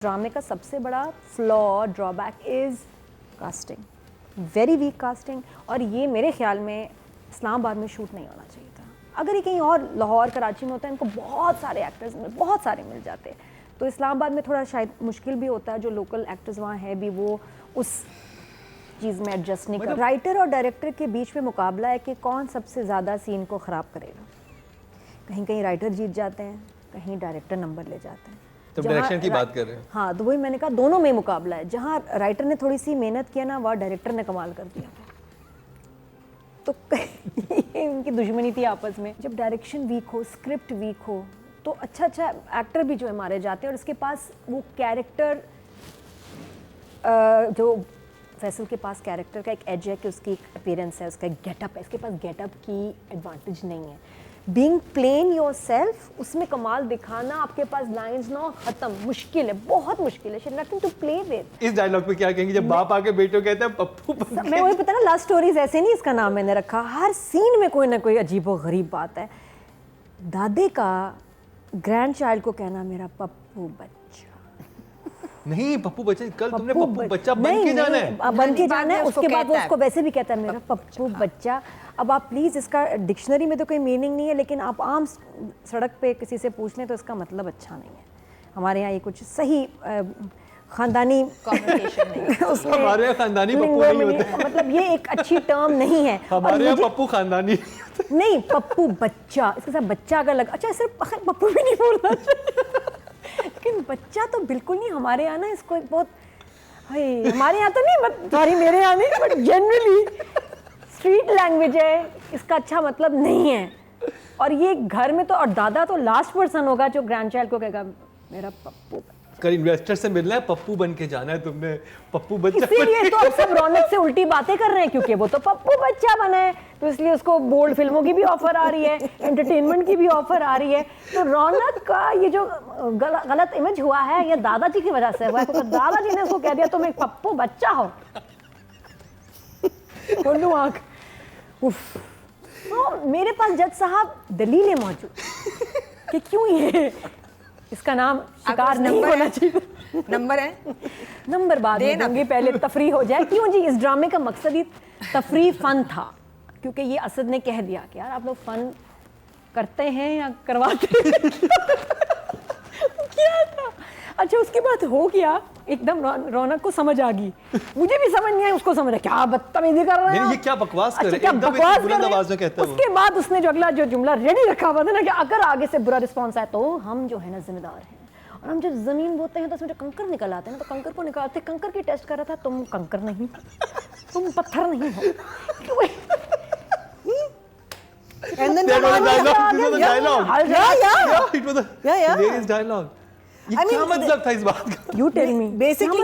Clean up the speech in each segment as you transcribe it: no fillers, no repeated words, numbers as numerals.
ड्रामे का सबसे बड़ा flaw drawback is casting, very weak casting. और ये मेरे ख्याल में इस्लामाबाद में शूट नहीं होना चाहिए था। अगर ये कहीं और लाहौर कराची में होता है, इनको बहुत सारे एक्टर्स बहुत सारे मिल जाते, तो इस्लामाबाद में थोड़ा शायद मुश्किल भी होता है। जो लोकल एक्टर्स वहाँ हैं भी वो उस चीज़ में एडजस्ट नहीं कर। राइटर और डायरेक्टर के बीच में मुकाबला है कि कौन सबसे ज़्यादा सीन को ख़राब करेगा। कहीं कहीं राइटर जीत जाते हैं, कहीं डायरेक्टर नंबर ले जाते हैं। तो डायरेक्शन की बात कर रहे हैं। हाँ, तो वही मैंने कहा, दोनों में मुकाबला है। जहाँ राइटर ने थोड़ी सी मेहनत किया ना, वह डायरेक्टर ने कमाल कर दिया। तो उनकी दुश्मनी थी आपस में। जब डायरेक्शन वीक हो, स्क्रिप्ट वीक हो, तो अच्छा एक्टर भी जो है मारे जाते हैं। और इसके पास वो कैरेक्टर, जो फैसल के पास कैरेक्टर का एक एज है कि उसकी एक अपीयरेंस है, उसका एक गेटअप है। इसके पास गेटअप की एडवांटेज नहीं है। बीइंग प्लेन योर सेल्फ, उसमें कमाल दिखाना, आपके पास लाइंस ना खत्म, मुश्किल है, बहुत मुश्किल है। Nothing to play with. इस डायलॉग पे क्या कहेंगे जब बाप आके बेटो कहता है पप्पू? मैं वही, पता ना, लव स्टोरीज ऐसे नहीं इसका नाम मैंने रखा। हर सीन में कोई ना कोई अजीबो गरीब बात है। दादे का ग्रैंड चाइल्ड को कहना मेरा पप्पू बच्चा नहीं, पप्पू बच्चा। कल तुमने पप्पू बच्चा बन के जाना है, बन के जाना है। उसके बाद वो उसको वैसे भी कहता है मेरा पप्पू बच्चा। अब आप प्लीज़, इसका डिक्शनरी में तो कोई मीनिंग नहीं है, लेकिन आप आम सड़क पे किसी से पूछ लें तो इसका मतलब अच्छा नहीं है। हमारे यहाँ ये कुछ सही खानदानी कम्युनिकेशन नहीं है। हमारे यहाँ खानदानी पप्पू नहीं होते। मतलब ये एक अच्छी टर्म नहीं है हमारे यहाँ पप्पू खानदानी नहीं, पप्पू बच्चा, इसके साथ बच्चा अगर लगा, अच्छा सिर्फ पप्पू भी नहीं बोलना चाहिए, लेकिन बच्चा तो बिल्कुल नहीं। हमारे यहाँ ना इसको एक बहुत, हमारे यहाँ तो नहीं, सॉरी मेरे यहाँ नहीं, बट जनरली स्ट्रीट लैंग्वेज है, इसका अच्छा मतलब नहीं है। और ये घर में तो, और दादा तो लास्ट पर्सन होगा जो ग्रैंड चाइल्ड को कहेगा मेरा पप्पू। कल इन्वेस्टर से मिलना है, पप्पू बन के जाना है तुमने, पप्पू बच्चा। इसीलिए तो अब सब रौनक से उल्टी बातें कर रहे हैं, क्योंकि वो तो पप्पू बच्चा बना है, तो इसलिए उसको बोल्ड फिल्मों की भी ऑफर आ रही है, एंटरटेनमेंट की भी ऑफर आ रही है। तो रौनक का ये जो गलत इमेज हुआ है, ये दादाजी की वजह से हुआ है। तो दादाजी ने उसको कह दिया तुम एक पप्पू बच्चा हो। खोलू आँख। तो मेरे पास जज साहब दलीलें मौजूद कि क्यों ये इसका नाम शिकार नहीं होना चाहिए। नंबर है, नंबर बाद में दूंगी, पहले तफरी हो जाए। क्यों जी, इस ड्रामे का मकसद ही तफरी फन था, क्योंकि ये असद ने कह दिया कि यार आप लोग फन करते हैं या करवाते हैं। क्या था? अच्छा, उसके बाद हो गया एकदम, रौनक को समझ आ गई, मुझे भी समझ नहीं आई, उसको समझ आया क्या बदतमीजी कर रहे हैं, ये क्या बकवास कर रहे हैं, क्या बकवास कर रहे हैं। उसके बाद उसने जो अगला जो जुमला रेडी रखा हुआ था ना, कि अगर आगे से बुरा रिस्पॉन्स आए तो हम जो है ना जिम्मेदार हैं, और हम जब जमीन बोते हैं तो उसमें जो कंकर निकल आते हैं ना, तो कंकर को निकालते, कंकर की टेस्ट कर रहा था, तुम कंकर नहीं, तुम पत्थर नहीं हो। And then dialogue. क्या मतलब था इस बात का? You tell me. Basically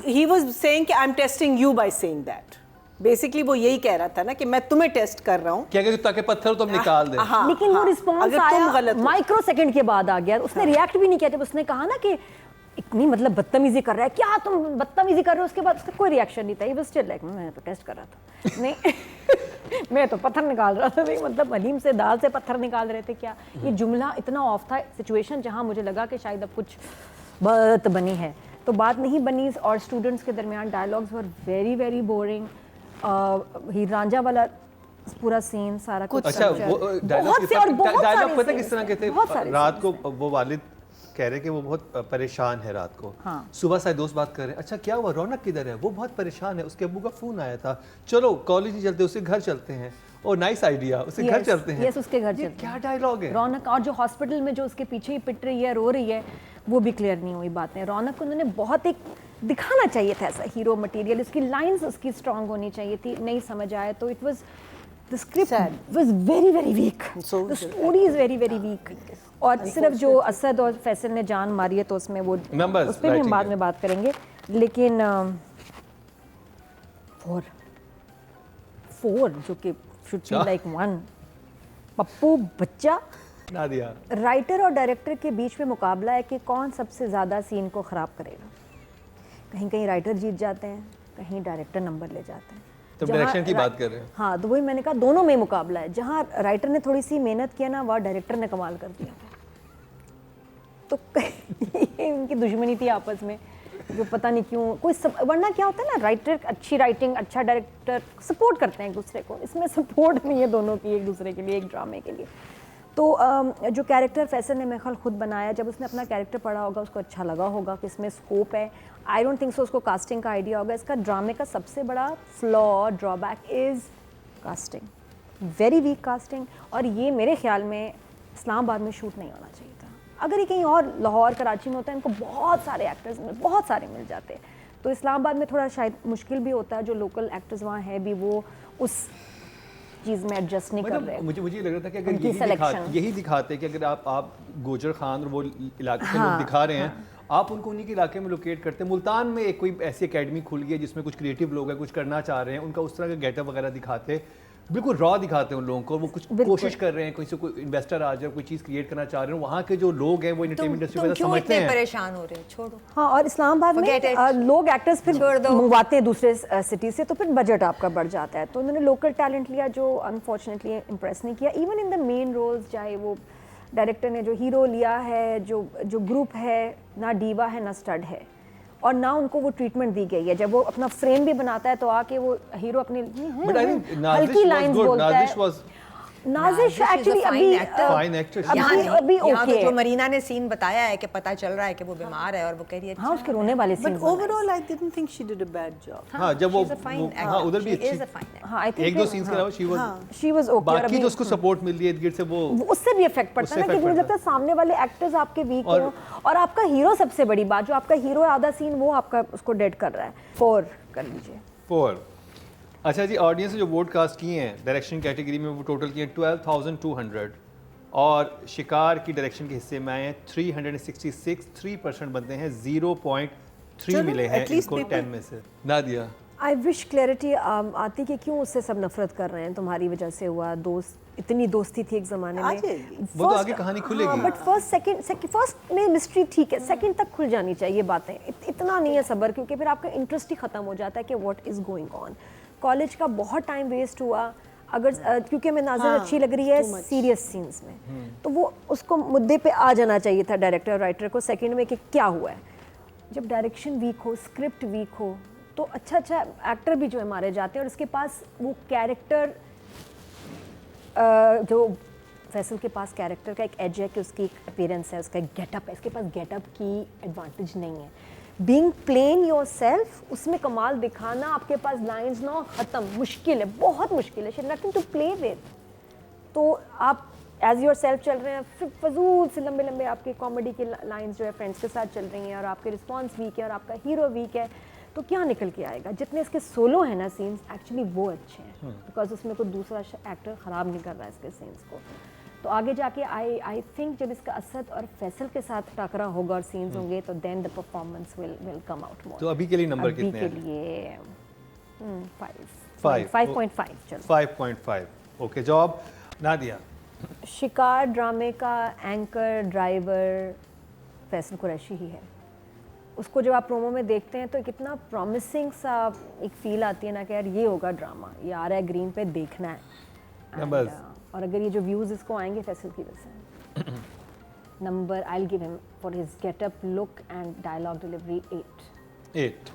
he was saying कि I'm testing you by saying that. Basically वो यही कह रहा था ना कि मैं तुम्हें टेस्ट कर रहा हूँ, क्या कहते, ताकि पत्थर तुम निकाल दे। लेकिन वो रिस्पॉन्स आया माइक्रो सेकंड के बाद आ गया। उसने रिएक्ट भी नहीं किया जब उसने कहा ना कि इतनी मतलब बदतमीजी कर रहा है, क्या तुम बदतमीजी कर रहे हो। उसके बाद उसका कोई रिएक्शन नहीं था। ही वाज स्टिल लाइक मैं तो टेस्ट कर रहा था, नहीं मैं तो पत्थर निकाल रहा था। नहीं मतलब हलीम से दाल से पत्थर निकाल रहे थे क्या? ये जुमला इतना ऑफ था, सिचुएशन जहाँ मुझे लगा कि शायद अब कुछ बात बनी है, तो बात नहीं बनी। और स्टूडेंट्स के दरमियान dialogues were very very boring. Heer Ranjha वाला पूरा सीन सारा कुछ, अच्छा वो डायलॉग पता किस तरह के थे? रात को वो वालिद कह रहे कि वो बहुत परेशान है रात को। हाँ। सुबह से दोस्त बात कर रहे हैं, अच्छा क्या हुआ, रौनक किधर है? वो बहुत परेशान है, उसके अब्बू का फोन आया था, चलो कॉलेज ही चलते, उसके घर चलते हैं। और नाइस आइडिया, उसके घर चलते हैं। यस, उसके घर चलते हैं। क्या डायलॉग है? रौनक और जो हॉस्पिटल में जो उसके पीछे ही पिट रही है, रो रही है, वो भी क्लियर नहीं हुई बातें। रौनक को उन्होंने बहुत एक दिखाना चाहिए था ऐसा हीरो मटेरियल, उसकी लाइंस उसकी स्ट्रांग होनी चाहिए थी, नहीं समझ आया। तो it was, the script was very very weak, the story is very very weak. और सिर्फ जो असद और फैसल ने जान मारी है, तो उसमें वो उस पर भी हम बाद में बात करेंगे। लेकिन 4 जो कि शुड बी लाइक 1, पप्पू बच्चा। नादिया, राइटर और डायरेक्टर के बीच में मुकाबला है कि कौन सबसे ज़्यादा सीन को ख़राब करेगा। कहीं कहीं राइटर जीत जाते हैं, कहीं डायरेक्टर नंबर ले जाते हैं। तो डायरेक्शन की बात कर रहे हैं। हाँ, तो वही मैंने कहा, दोनों में मुकाबला है। जहाँ राइटर ने थोड़ी सी मेहनत किया ना, वह डायरेक्टर ने कमाल कर दिया। तो इनकी दुश्मनी थी आपस में, जो पता नहीं क्यों कोई वरना क्या होता है ना, राइटर अच्छी राइटिंग अच्छा डायरेक्टर सपोर्ट करते हैं एक दूसरे को, इसमें सपोर्ट नहीं है दोनों की एक दूसरे के लिए एक ड्रामे के लिए। तो जो कैरेक्टर फैसल ने मेरे ख्याल खुद बनाया, जब उसने अपना कैरेक्टर पढ़ा होगा उसको अच्छा लगा होगा कि इसमें स्कोप है। आई डोंट थिंक सो उसको कास्टिंग का आइडिया होगा। इसका ड्रामे का सबसे बड़ा flaw drawback is casting, very weak casting. और ये मेरे ख्याल में इस्लामाबाद में शूट नहीं होना चाहिए था। अगर ये कहीं और लाहौर कराची में होता है, इनको बहुत सारे एक्टर्स बहुत सारे मिल जाते हैं। तो इस्लामाबाद में थोड़ा शायद मुश्किल भी होता है, जो लोकल एक्टर्स वहाँ हैं भी वो उस चीज़ में एडजस्ट नहीं कर रहे। मुझे लग रहा था कि अगर यही दिखाते कि अगर आप गोजर खान और वो इलाके के लोग दिखा रहे हैं, आप उनको उन्हीं के इलाके में लोकेट करते हैं। मुल्तान में एक कोई ऐसी एकेडमी खुल गई है जिसमें कुछ क्रिएटिव लोग हैं, कुछ करना चाह रहे हैं, उनका उस तरह का गेटअप वगैरह दिखाते, बिल्कुल रॉ दिखाते हैं उन लोगों को, वो कुछ कोशिश कर रहे हैं, कोई इन्वेस्टर आ जाए, कोई चीज़ क्रिएट करना चाह रहे हैं, वहाँ के जो लोग हैं वो एंटरटेनमेंट इंडस्ट्री में समझते हैं। परेशान हो रहे हो, छोड़ो। हाँ, और इस्लामाबाद में लोग एक्टर्स फिर मंगवाते हैं दूसरे सिटी से, तो फिर बजट आपका बढ़ जाता है। तो उन्होंने लोकल टैलेंट लिया जो अनफॉर्चुनेटली इम्प्रेस नहीं किया। Even in the main roles, चाहे वो डायरेक्टर ने जो हीरो लिया है, जो ग्रुप है, ना डीवा है ना स्टड है, और ना उनको वो ट्रीटमेंट दी गई है। जब वो अपना फ्रेम भी बनाता है तो आके वो हीरो अपने हल्की लाइंस बोलता है। नाजिश एक्चुअली अभी ओके। जो मरीना ने सीन बताया है कि पता चल रहा है कि वो बीमार है और वो कह रही है हाँ, उसके रोने वाले scene. But overall I didn't think she did a bad job. हाँ, जब वो हाँ उधर भी अच्छी, हाँ आई थिंक एक दो सीन्स के अलावा शी वाज ओके। बाकी जो उसको सपोर्ट मिल रही है इर्द-गिर्द से वो उससे भी इफेक्ट पड़ता है ना, कि मुझे लगता है सामने वाले एक्टर्स आपके वीक हो, और आपका हीरो सबसे बड़ी बात, जो आपका हीरो आधा सीन वो आपका उसको डेड कर रहा है। 4 कर लीजिए 4। अच्छा जी, ऑडियंस ने जो वोट कास्ट किए हैं डायरेक्शन कैटेगरी में, वो टोटल किए 12,200, और शिकार की डायरेक्शन के हिस्से में आए हैं 366, 3% बनते हैं, 0.3 मिले हैं इनको 10 में से। नादिया, आई विश क्लैरिटी आती कि क्यों उससे सब नफरत कर रहे हैं, तुम्हारी वजह से हुआ, इतनी दोस्ती थी एक ज़माने में। वो तो आगे कहानी खुलेगी। बट फर्स्ट में मिस्ट्री ठीक है, सेकंड तक खुल जानी चाहिए बातें। इतना नहीं है सब्र, क्योंकि फिर आपका इंटरेस्ट ही ख़त्म हो जाता है कि what is going on. College का बहुत टाइम वेस्ट हुआ। अगर क्योंकि मैं नाज़र अच्छी लग रही है सीरियस सीन्स में, तो वो उसको मुद्दे पे आ जाना चाहिए था डायरेक्टर और राइटर को सेकंड में कि क्या हुआ है। जब डायरेक्शन वीक हो, स्क्रिप्ट वीक हो, तो अच्छा एक्टर भी जो है मारे जाते हैं, और उसके पास वो कैरेक्टर जो फैसल के पास कैरेक्टर का एक एज है कि उसकी एक अपीयरेंस है, उसका एक गेटअप है। इसके पास गेटअप की एडवांटेज नहीं है। बीइंग प्लेन योरसेल्फ, उसमें कमाल दिखाना, आपके पास लाइंस ना हो, ख़त्म, मुश्किल है, बहुत मुश्किल है। Nothing to play with. तो आप एज योरसेल्फ चल रहे हैं, फिर फजूल से लंबे लंबे आपके कॉमेडी के लाइंस जो है फ्रेंड्स के साथ चल रही हैं, और आपके रिस्पॉन्स वीक है और आपका हीरो वीक है, तो क्या निकल के आएगा। जितने इसके सोलो हैं ना सीन्स, एक्चुअली वो अच्छे हैं, बिकॉज उसमें कोई दूसरा एक्टर ख़राब नहीं कर रहा है इसके सीन्स को। तो आगे जाके आई थिंक जब इसका असद और फैसल के साथ टकरा होगा और सीन्स होंगे, तो then the performance will come out more. तो अभी के लिए नंबर कितने हैं? अभी के लिए 5.5 चलो 5.5। Okay, job Nadia. शिकार ड्रामे का एंकर ड्राइवर फैसल कुरैशी ही है। उसको जब आप प्रोमो में देखते हैं तो कितना प्रॉमिसिंग सा एक फील आती है ना, कि यार ये होगा ड्रामा, ये आ रहा है ग्रीन पे, देखना है। और अगर ये जो व्यूज़ इसको आएंगे फैसल की वजह से, number I will give him for his getup, look and dialogue delivery 8।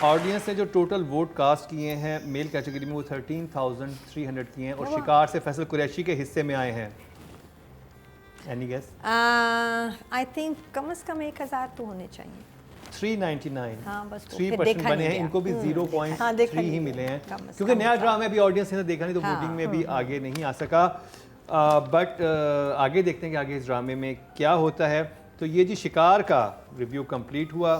Audience ने जो टोटल वोट कास्ट किए हैं मेल कैटेगरी में, वो 13,300 किए हैं, और शिकार से फैसल कुरैशी के हिस्से में आए हैं। Any guess? आई थिंक कम से कम 1,000 तो होने चाहिए। 399। हाँ, बस 3% बने हैं, इनको भी 0.3 ही मिले हैं, क्योंकि नया ड्रामा अभी ऑडियंस ने देखा नहीं, तो वोटिंग में भी आगे नहीं आ सका। बट आगे देखते हैं कि आगे इस ड्रामे में क्या होता है। तो ये जी शिकार का रिव्यू कंप्लीट हुआ।